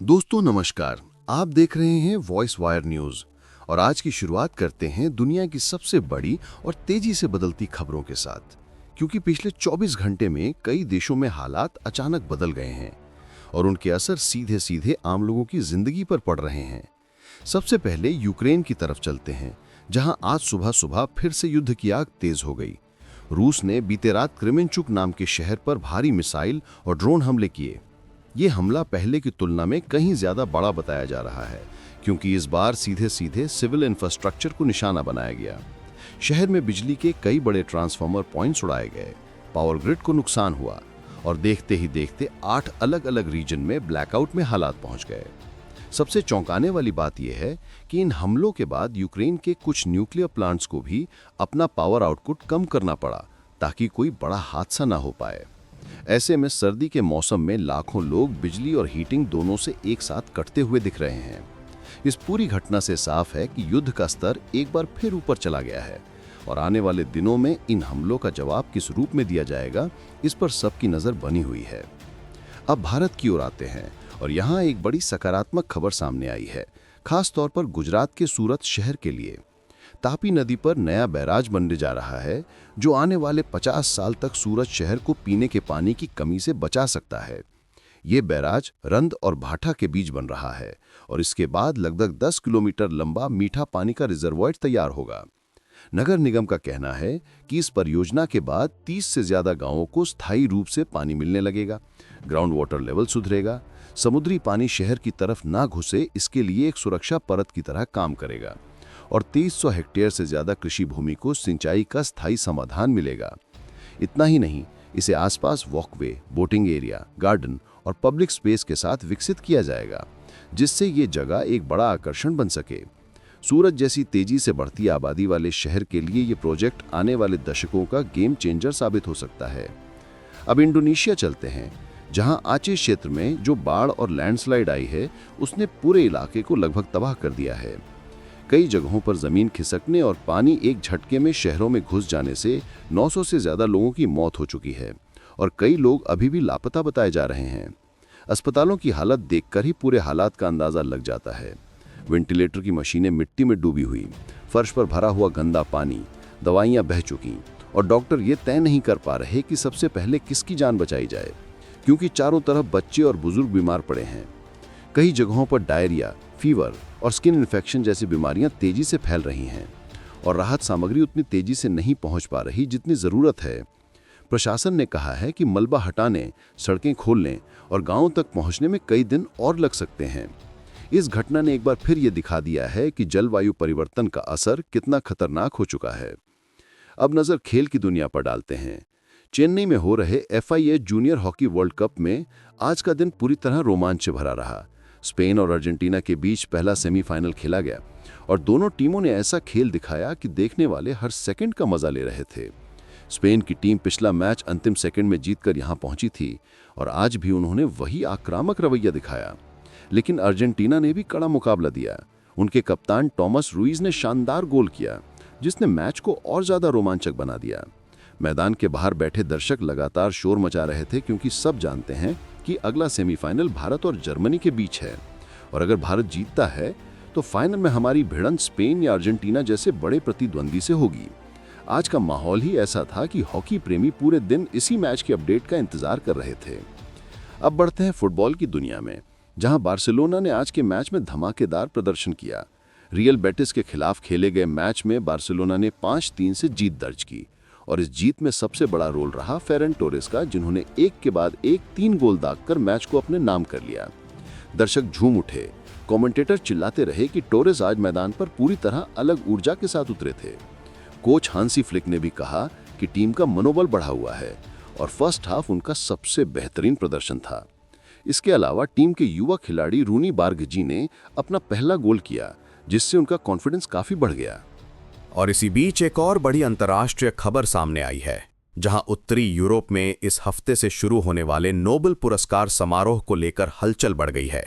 दोस्तों नमस्कार। आप देख रहे हैं वॉइस वायर न्यूज और आज की शुरुआत करते हैं दुनिया की सबसे बड़ी और तेजी से बदलती खबरों के साथ, क्योंकि पिछले 24 घंटे में कई देशों में हालात अचानक बदल गए हैं और उनके असर सीधे सीधे आम लोगों की जिंदगी पर पड़ रहे हैं। सबसे पहले यूक्रेन की तरफ चलते हैं, जहां आज सुबह सुबह फिर से युद्ध की आग तेज हो गई। रूस ने बीते रात क्रेमेंचुक नाम के शहर पर भारी मिसाइल और ड्रोन हमले किए। ये हमला पहले की तुलना में कहीं ज्यादा बड़ा बताया जा रहा है, क्योंकि इस बार सीधे सीधे सिविल इंफ्रास्ट्रक्चर को निशाना बनाया गया। शहर में बिजली के कई बड़े ट्रांसफार्मर पॉइंट्स उड़ाए गए, पावर ग्रिड को नुकसान हुआ और देखते ही देखते 8 अलग अलग रीजन में ब्लैकआउट में हालात पहुंच गए। सबसे चौंकाने वाली बात यह है कि इन हमलों के बाद यूक्रेन के कुछ न्यूक्लियर प्लांट्स को भी अपना पावर आउटपुट कम करना पड़ा, ताकि कोई बड़ा हादसा ना हो पाए। ऐसे में सर्दी के मौसम में लाखों लोग बिजली और हीटिंग दोनों से एक साथ कटते हुए दिख रहे हैं। इस पूरी घटना से साफ है कि युद्ध का स्तर एक बार फिर ऊपर चला गया है और आने वाले दिनों में इन हमलों का जवाब किस रूप में दिया जाएगा, इस पर सबकी नजर बनी हुई है। अब भारत की ओर आते हैं और यहाँ एक बड़ी सकारात्मक खबर सामने आई है, खास तौर पर गुजरात के सूरत शहर के लिए। तापी नदी पर नया बैराज बनने जा रहा है, जो आने वाले 50 साल तक सूरत शहर को पीने के पानी की कमी से बचा सकता है। ये बैराज रंद और भाठा के बीच बन रहा है और इसके बाद लगभग 10 किलोमीटर लंबा मीठा पानी का रिजर्वॉयर तैयार होगा। नगर निगम का कहना है कि इस परियोजना के बाद 30 से ज्यादा गांवों को स्थायी रूप से पानी मिलने लगेगा, ग्राउंड वाटर लेवल सुधरेगा, समुद्री पानी शहर की तरफ ना घुसे, इसके लिए एक सुरक्षा परत की तरह काम करेगा और 2300 हेक्टेयर से ज्यादा कृषि भूमि को सिंचाई का स्थायी समाधान मिलेगा। इतना ही नहीं, इसे आसपास वॉकवे, बोटिंग एरिया, गार्डन और पब्लिक स्पेस के साथ विकसित किया जाएगा, जिससे ये जगह एक बड़ा आकर्षण बन सके। सूरत जैसी तेजी से बढ़ती आबादी वाले शहर के लिए ये प्रोजेक्ट आने वाले दशकों का गेम चेंजर साबित हो सकता है। अब इंडोनेशिया चलते हैं, जहां आचे क्षेत्र में जो बाढ़ और लैंडस्लाइड आई है, उसने पूरे इलाके को लगभग तबाह कर दिया है। कई जगहों पर जमीन खिसकने और पानी एक झटके में शहरों में घुस जाने से 900 से ज्यादा लोगों की मौत हो चुकी है और कई लोग अभी भी लापता बताए जा रहे हैं। अस्पतालों की हालत देखकर ही पूरे हालात का अंदाजा लग जाता है। वेंटिलेटर की मशीनें मिट्टी में डूबी हुई, फर्श पर भरा हुआ गंदा पानी, दवाइयां बह चुकी और डॉक्टर ये तय नहीं कर पा रहे कि सबसे पहले किसकी जान बचाई जाए, क्योंकि चारों तरफ बच्चे और बुजुर्ग बीमार पड़े हैं। कई जगहों पर डायरिया, फीवर और स्किन इन्फेक्शन जैसी बीमारियां तेजी से फैल रही हैं और राहत सामग्री उतनी तेजी से नहीं पहुंच पा रही जितनी जरूरत है। प्रशासन ने कहा है कि मलबा हटाने, सड़कें खोलने और गांवों तक पहुंचने में कई दिन और लग सकते हैं। इस घटना ने एक बार फिर यह दिखा दिया है कि जलवायु परिवर्तन का असर कितना खतरनाक हो चुका है। अब नजर खेल की दुनिया पर डालते हैं। चेन्नई में हो रहे FIH junior hockey world cup में आज का दिन पूरी तरह रोमांच से भरा रहा। स्पेन और अर्जेंटीना के बीच पहला सेमीफाइनल खेला गया और दोनों टीमों ने ऐसा खेल दिखाया कि देखने वाले हर सेकंड का मजा ले रहे थे। स्पेन की टीम पिछला मैच अंतिम सेकंड में जीतकर यहां पहुंची थी और आज भी उन्होंने वही आक्रामक रवैया दिखाया, लेकिन अर्जेंटीना ने भी कड़ा मुकाबला दिया। उनके कप्तान टॉमस रुइज ने शानदार गोल किया, जिसने मैच को और ज्यादा रोमांचक बना दिया। मैदान के बाहर बैठे दर्शक लगातार शोर मचा रहे थे, क्योंकि सब जानते हैं कि अगला सेमीफाइनल भारत और जर्मनी के बीच है और अगर भारत जीतता है तो फाइनल में हमारी भिड़ंत स्पेन या अर्जेंटीना जैसे बड़े प्रतिद्वंदी से होगी। आज का माहौल ही ऐसा था कि हॉकी प्रेमी पूरे दिन इसी मैच के अपडेट का इंतजार कर रहे थे। अब बढ़ते हैं फुटबॉल की दुनिया में, जहां बार्सिलोना ने आज के मैच में धमाकेदार प्रदर्शन किया। रियल बेटिस के खिलाफ खेले गए मैच में बार्सिलोना ने 5-3 से जीत दर्ज की और इस जीत में सबसे बड़ा रोल रहा फेरन टोरेस का, जिन्होंने एक के बाद एक 3 गोल दागकर मैच को अपने नाम कर लिया। दर्शक झूम उठे, कमेंटेटर चिल्लाते रहे कि टोरेस आज मैदान पर पूरी तरह अलग ऊर्जा के साथ उतरे थे। कोच हांसी फ्लिक ने भी कहा कि टीम का मनोबल बढ़ा हुआ है और फर्स्ट हाफ उनका सबसे बेहतरीन प्रदर्शन था। इसके अलावा टीम के युवा खिलाड़ी रूनी बारगजी ने अपना पहला गोल किया, जिससे उनका कॉन्फिडेंस काफी बढ़ गया। और इसी बीच एक और बड़ी अंतर्राष्ट्रीय खबर सामने आई है, जहां उत्तरी यूरोप में इस हफ्ते से शुरू होने वाले नोबेल पुरस्कार समारोह को लेकर हलचल बढ़ गई है।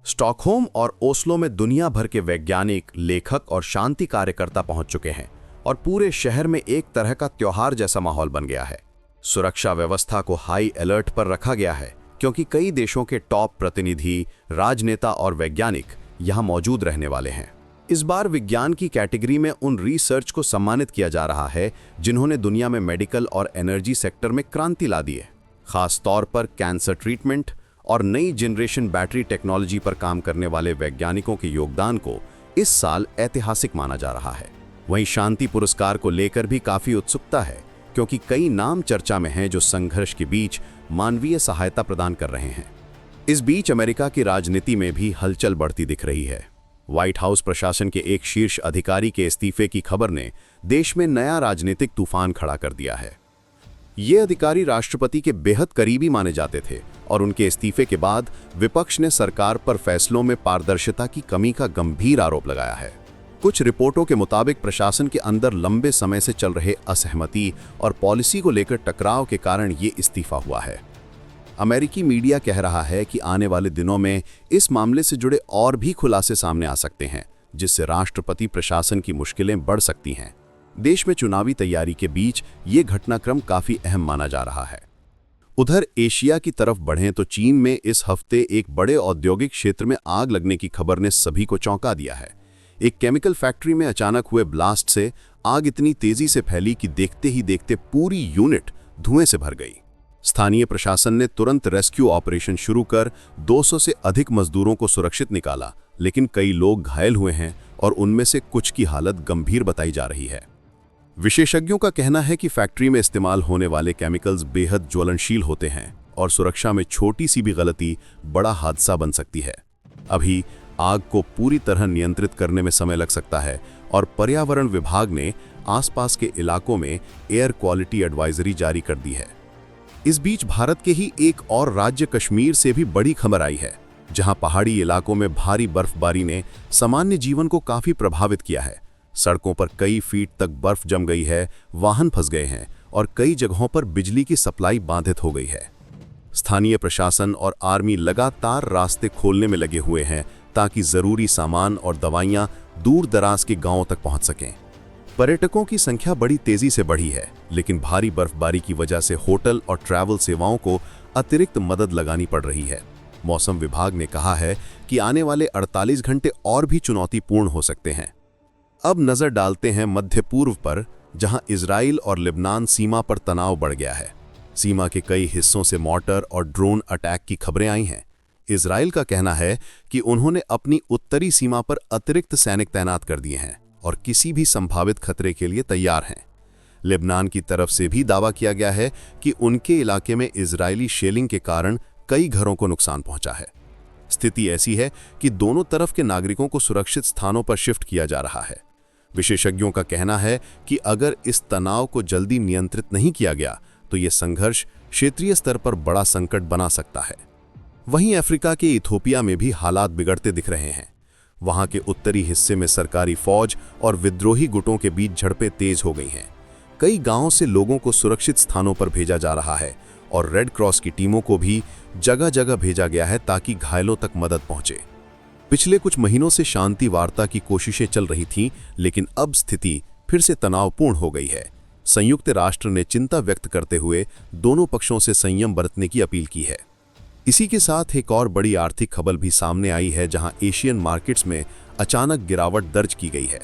स्टॉकहोम और ओस्लो में दुनिया भर के वैज्ञानिक, लेखक और शांति कार्यकर्ता पहुंच चुके हैं और पूरे शहर में एक तरह का त्योहार जैसा माहौल बन गया है। सुरक्षा व्यवस्था को हाई अलर्ट पर रखा गया है, क्योंकि कई देशों के टॉप प्रतिनिधि, राजनेता और वैज्ञानिक यहां मौजूद रहने वाले हैं। इस बार विज्ञान की कैटेगरी में उन रिसर्च को सम्मानित किया जा रहा है जिन्होंने दुनिया में मेडिकल और एनर्जी सेक्टर में क्रांति ला दी है। खास तौर पर कैंसर ट्रीटमेंट और नई जनरेशन बैटरी टेक्नोलॉजी पर काम करने वाले वैज्ञानिकों के योगदान को इस साल ऐतिहासिक माना जा रहा है। वहीं शांति पुरस्कार को लेकर भी काफी उत्सुकता है, क्योंकि कई नाम चर्चा में हैं जो संघर्ष के बीच मानवीय सहायता प्रदान कर रहे हैं। इस बीच अमेरिका की राजनीति में भी हलचल बढ़ती दिख रही है। व्हाइट हाउस प्रशासन के एक शीर्ष अधिकारी के इस्तीफे की खबर ने देश में नया राजनीतिक तूफान खड़ा कर दिया है। ये अधिकारी राष्ट्रपति के बेहद करीबी माने जाते थे और उनके इस्तीफे के बाद विपक्ष ने सरकार पर फैसलों में पारदर्शिता की कमी का गंभीर आरोप लगाया है। कुछ रिपोर्टों के मुताबिक प्रशासन के अंदर लंबे समय से चल रहे असहमति और पॉलिसी को लेकर टकराव के कारण ये इस्तीफा हुआ है। अमेरिकी मीडिया कह रहा है कि आने वाले दिनों में इस मामले से जुड़े और भी खुलासे सामने आ सकते हैं, जिससे राष्ट्रपति प्रशासन की मुश्किलें बढ़ सकती हैं। देश में चुनावी तैयारी के बीच ये घटनाक्रम काफी अहम माना जा रहा है। उधर एशिया की तरफ बढ़ें तो चीन में इस हफ्ते एक बड़े औद्योगिक क्षेत्र में आग लगने की खबर ने सभी को चौंका दिया है। एक केमिकल फैक्ट्री में अचानक हुए ब्लास्ट से आग इतनी तेजी से फैली कि देखते ही देखते पूरी यूनिट धुएं से भर गई। स्थानीय प्रशासन ने तुरंत रेस्क्यू ऑपरेशन शुरू कर 200 से अधिक मजदूरों को सुरक्षित निकाला, लेकिन कई लोग घायल हुए हैं और उनमें से कुछ की हालत गंभीर बताई जा रही है। विशेषज्ञों का कहना है कि फैक्ट्री में इस्तेमाल होने वाले केमिकल्स बेहद ज्वलनशील होते हैं और सुरक्षा में छोटी सी भी गलती बड़ा हादसा बन सकती है। अभी आग को पूरी तरह नियंत्रित करने में समय लग सकता है और पर्यावरण विभाग ने आसपास के इलाकों में एयर क्वालिटी एडवाइजरी जारी कर दी है। इस बीच भारत के ही एक और राज्य कश्मीर से भी बड़ी खबर आई है, जहां पहाड़ी इलाकों में भारी बर्फबारी ने सामान्य जीवन को काफी प्रभावित किया है। सड़कों पर कई फीट तक बर्फ जम गई है, वाहन फंस गए हैं और कई जगहों पर बिजली की सप्लाई बाधित हो गई है। स्थानीय प्रशासन और आर्मी लगातार रास्ते खोलने में लगे हुए हैं ताकि जरूरी सामान और दवाइयां दूर दराज के गांवों तक पहुंच सकें। पर्यटकों की संख्या बड़ी तेजी से बढ़ी है, लेकिन भारी बर्फबारी की वजह से होटल और ट्रैवल सेवाओं को अतिरिक्त मदद लगानी पड़ रही है। मौसम विभाग ने कहा है कि आने वाले 48 घंटे और भी चुनौतीपूर्ण हो सकते हैं। अब नजर डालते हैं मध्य पूर्व पर, जहां इजराइल और लेबनान सीमा पर तनाव बढ़ गया है। सीमा के कई हिस्सों से मॉर्टर और ड्रोन अटैक की खबरें आई हैं। इजराइल का कहना है कि उन्होंने अपनी उत्तरी सीमा पर अतिरिक्त सैनिक तैनात कर दिए हैं और किसी भी संभावित खतरे के लिए तैयार हैं। लेबनान की तरफ से भी दावा किया गया है कि उनके इलाके में इजरायली शेलिंग के कारण कई घरों को नुकसान पहुंचा है। स्थिति ऐसी है कि दोनों तरफ के नागरिकों को सुरक्षित स्थानों पर शिफ्ट किया जा रहा है। विशेषज्ञों का कहना है कि अगर इस तनाव को जल्दी नियंत्रित नहीं किया गया तो यह संघर्ष क्षेत्रीय स्तर पर बड़ा संकट बना सकता है। वहीं अफ्रीका के इथोपिया में भी हालात बिगड़ते दिख रहे हैं। वहां के उत्तरी हिस्से में सरकारी फौज और विद्रोही गुटों के बीच झड़पें तेज हो गई हैं। कई गांवों से लोगों को सुरक्षित स्थानों पर भेजा जा रहा है और रेड क्रॉस की टीमों को भी जगह जगह भेजा गया है ताकि घायलों तक मदद पहुंचे। पिछले कुछ महीनों से शांति वार्ता की कोशिशें चल रही थीं, लेकिन अब स्थिति फिर से तनावपूर्ण हो गई है। संयुक्त राष्ट्र ने चिंता व्यक्त करते हुए दोनों पक्षों से संयम बरतने की अपील की है। इसी के साथ एक और बड़ी आर्थिक खबर भी सामने आई है, जहां एशियन मार्केट्स में अचानक गिरावट दर्ज की गई है।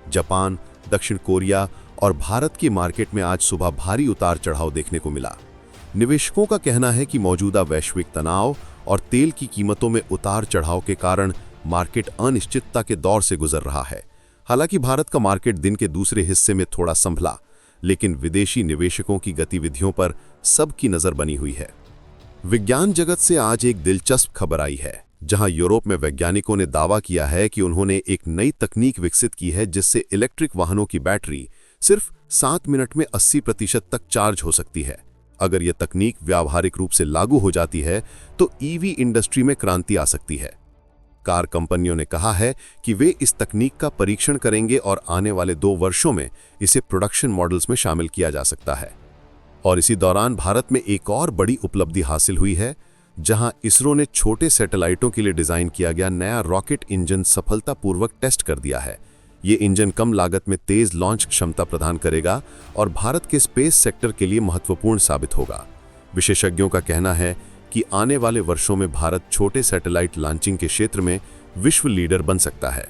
जापान, दक्षिण कोरिया और भारत की मार्केट में आज सुबह भारी उतार चढ़ाव देखने को मिला। निवेशकों का कहना है कि मौजूदा वैश्विक तनाव और तेल की कीमतों में उतार चढ़ाव के कारण मार्केट अनिश्चितता के दौर से गुजर रहा है। हालांकि भारत का मार्केट दिन के दूसरे हिस्से में थोड़ा संभला, लेकिन विदेशी निवेशकों की गतिविधियों पर सबकी नजर बनी हुई है। विज्ञान जगत से आज एक दिलचस्प खबर आई है, जहां यूरोप में वैज्ञानिकों ने दावा किया है कि उन्होंने एक नई तकनीक विकसित की है जिससे इलेक्ट्रिक वाहनों की बैटरी सिर्फ 7 मिनट में 80% तक चार्ज हो सकती है। अगर यह तकनीक व्यावहारिक रूप से लागू हो जाती है तो ईवी इंडस्ट्री में क्रांति आ सकती है। कार कंपनियों ने कहा है कि वे इस तकनीक का परीक्षण करेंगे और आने वाले 2 वर्षों में इसे प्रोडक्शन मॉडल्स में शामिल किया जा सकता है। और इसी दौरान भारत में एक और बड़ी उपलब्धि हासिल हुई है, जहां इसरो ने छोटे सैटेलाइटों के लिए डिजाइन किया गया नया रॉकेट इंजन सफलतापूर्वक टेस्ट कर दिया है। ये इंजन कम लागत में तेज लॉन्च क्षमता प्रदान करेगा और भारत के स्पेस सेक्टर के लिए महत्वपूर्ण साबित होगा। विशेषज्ञों का कहना है कि आने वाले वर्षों में भारत छोटे सैटेलाइट लॉन्चिंग के क्षेत्र में विश्व लीडर बन सकता है।